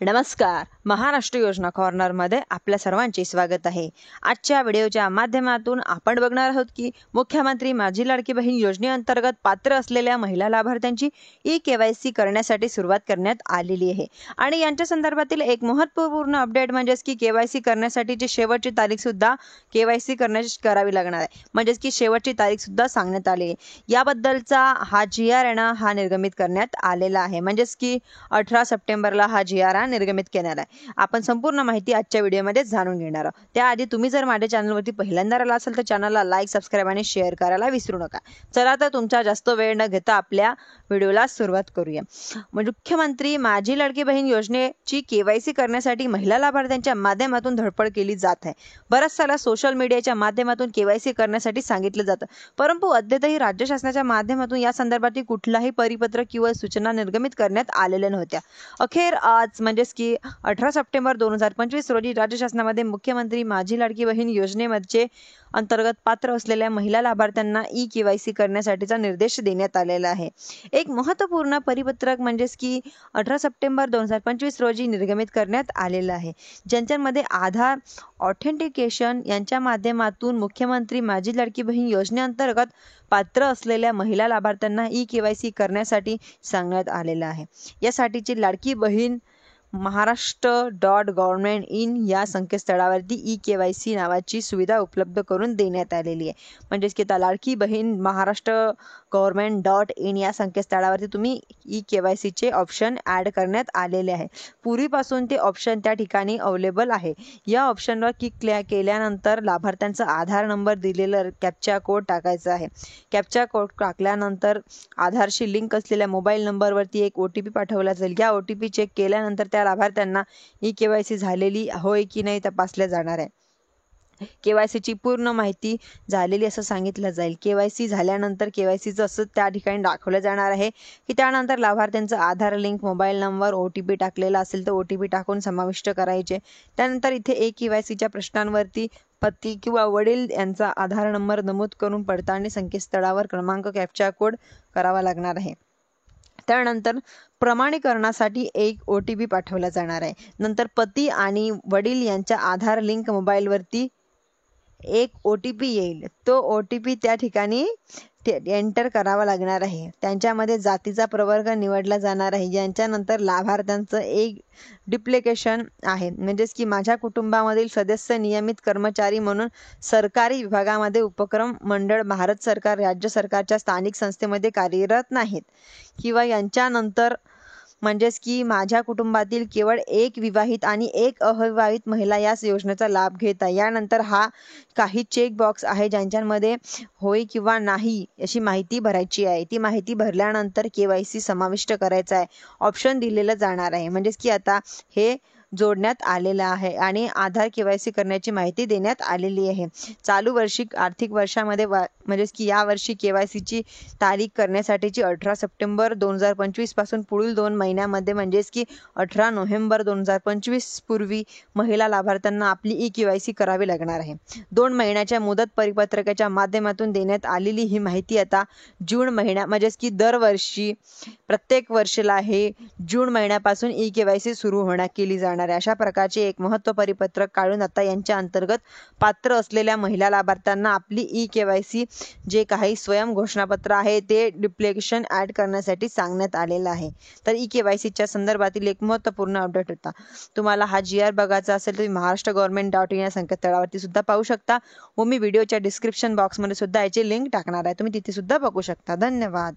नमस्कार. महाराष्ट्र योजना कॉर्नरमध्ये आपल्या सर्वांचे स्वागत आहे. आजच्या व्हिडिओच्या माध्यमातून आपण बघणार आहोत की मुख्यमंत्री माझी लाडकी बहीण योजनेअंतर्गत पात्र असलेल्या महिला लाभार्थ्यांची ई-केवायसी करण्यासाठी सुरुवात करण्यात आलेली आहे आणि यांच्या संदर्भातील एक महत्त्वपूर्ण अपडेट म्हणजेच की केवायसी करण्यासाठीची शेवटची तारीख सुद्धा केवायसी करण्याची करावी लागणार आहे. म्हणजेच की शेवटची तारीख सुद्धा सांगण्यात आली आहे. याबद्दलचा हा GR हा निर्गमित करण्यात आलेला आहे. म्हणजेच की 18 सप्टेंबरला हा GR निर्गमित केलेला आहे. आपण संपूर्ण माहिती आजच्या व्हिडिओमध्ये जाणून घेणार आहोत. त्याआधी तुम्ही जर माझ्या चॅनलवरती पहिल्यांदा आला असाल तर चॅनलला लाईक, सबस्क्राइब आणि शेअर करायला विसरू नका. चला तर तुमचा जास्त वेळ न घेता आपल्या व्हिडिओला सुरुवात करूया. मुख्यमंत्री माझी लाडकी बहीण योजनेची केवायसी करण्यासाठी महिला लाभार्थ्यांच्या माध्यमातून धडपड केली जात आहे. बऱ्याच साला सोशल मीडियाच्या माध्यमातून केवायसी करण्यासाठी सांगितलं जातं, परंतु अद्यापही राज्य शासनाच्या माध्यमातून या संदर्भातील कुठलाही परिपत्रक किंवा सूचना निर्गमित करण्यात आलेल्या नव्हत्या. अखेर आज म्हणजेच की 18 सप्टेंबर 2025 रोजी राज्य शासनामध्ये मुख्यमंत्री माझी लाडकी बहीण योजनेमध्ये अंतर्गत पात्र असलेल्या महिला लाभार्थ्यांना ई-केवायसी करण्यासाठीचा निर्देश देण्यात आलेला आहे. एक महत्त्वपूर्ण परिपत्रक म्हणजेच की 18 सप्टेंबर 2025 रोजी निर्गमित करण्यात आलेलं आहे, ज्यांच्यामध्ये आधार ऑथेंटिकेशन यांच्या माध्यमातून मुख्यमंत्री माझी लाडकी बहीण योजनेअंतर्गत पात्र असलेल्या महिला लाभार्थ्यांना ई-केवायसी करण्यासाठी सांगण्यात आलेलं आहे. यासाठीची लाडकी बहीण महाराष्ट्र.gov.in या संकेतस्थळावरती ई-केवायसी नावाची सुविधा उपलब्ध करून देण्यात आलेली आहे. म्हणजेच की त्या लाडकी बहीण महाराष्ट्र.gov.in या संकेतस्थळावरती तुम्ही ई-केवायसीचे ऑप्शन ॲड करण्यात आलेले आहे. पूर्वीपासून ते ऑप्शन त्या ठिकाणी अवेलेबल आहे. या ऑप्शनवर क्लिक केल्यानंतर लाभार्थ्यांचा आधार नंबर दिलेला कॅप्चा कोड टाकायचा आहे. कॅप्चा कोड टाकल्यानंतर आधारशी लिंक असलेल्या मोबाईल नंबरवरती एक OTP पाठवला जाईल. या OTP चेक केल्यानंतर त्या लाभार्थ्यांना ई-केवायसी झालेली होय की नाही तपासले जाणार आहे. केवायसीची पूर्ण माहिती झालेली असं सांगितलं जाईल. केवायसी झाल्यानंतर केवायसीचं असं त्या ठिकाणी दाखवलं जाणार आहे की त्यानंतर लाभार्थ्यांचं आधार लिंक, मोबाईल नंबर, OTP टाकलेला असेल तर OTP टाकून समाविष्ट करायचे. त्यानंतर इथे ई-केवायसीच्या प्रश्नांवरती पती किंवा वडील यांचा आधार नंबर नमूद करून पडताळणी संकेतस्थळावर क्रमांक कॅप्चा कोड करावा लागणार आहे. त्यानंतर प्रमाणीकरणासाठी एक OTP पाठवला जाणार आहे. नंतर पती आणि वडील यांच्या आधार लिंक मोबाईलवरती एक OTP येईल. तो OTP त्या ठिकाणी एंटर करावा लागणार आहे. त्यांच्यामध्ये जातीचा प्रवर्ग निवडला जाणार आहे. यांच्यानंतर लाभार्थ्यांचं एक डिप्लिकेशन आहे. म्हणजेच की माझ्या कुटुंबामधील सदस्य नियमित कर्मचारी म्हणून सरकारी विभागामध्ये, उपक्रम मंडळ, भारत सरकार, राज्य सरकारच्या स्थानिक संस्थेमध्ये कार्यरत नाहीत किंवा यांच्यानंतर म्हणजेच की माझ्या कुटुंबातील केवळ एक विवाहित आणि एक अविवाहित महिला या योजनेचा लाभ घेत आहे. यानंतर हा काही चेक बॉक्स आहे ज्यांच्यामध्ये होय किंवा नाही अशी माहिती भरायची आहे. ती माहिती भरल्यानंतर केवायसी समाविष्ट करायचा आहे. ऑप्शन दिलेलं जाणार आहे. म्हणजेच की आता हे जोडण्यात आलेलं आहे आणि आधार केवायसी करण्याची माहिती देण्यात आलेली आहे. चालू वर्षी आर्थिक वर्षामध्ये म्हणजेच की या वर्षी केवायसीची तारीख करण्यासाठीची 18 सप्टेंबर 2025 पासून पुढील 2 महिन्यामध्ये म्हणजेच की 18 नोव्हेंबर 2025 पूर्वी महिला लाभार्थ्यांना आपली ई-केवायसी करावी लागणार आहे. 2 महिन्याच्या मुदत परिपत्रकाच्या माध्यमातून देण्यात आलेली ही माहिती आता जून महिन्या म्हणजेच की दरवर्षी प्रत्येक वर्षाला हे जून महिन्यापासून ई-केवायसी सुरू होणार केली जाणार. अशा प्रकारचे एक महत्त्व परिपत्रक काढून आता यांच्या अंतर्गत पात्र असलेल्या महिला लाभार्थ्यांना आपली ई-केवायसी जे काही स्वयं घोषणापत्र आहे ते डिप्लिकेशन ॲड करण्यासाठी सांगण्यात आलेलं आहे. तर ई-केवायसीच्या संदर्भातील एक महत्त्वपूर्ण अपडेट होता. तुम्हाला हा GR बघायचा असेल तर महाराष्ट्र.gov.in या संकेतस्थळावरती सुद्धा पाहू शकता व मी व्हिडिओच्या डिस्क्रिप्शन बॉक्समध्ये सुद्धा याची लिंक टाकणार आहे. तुम्ही तिथे सुद्धा बघू शकता. धन्यवाद.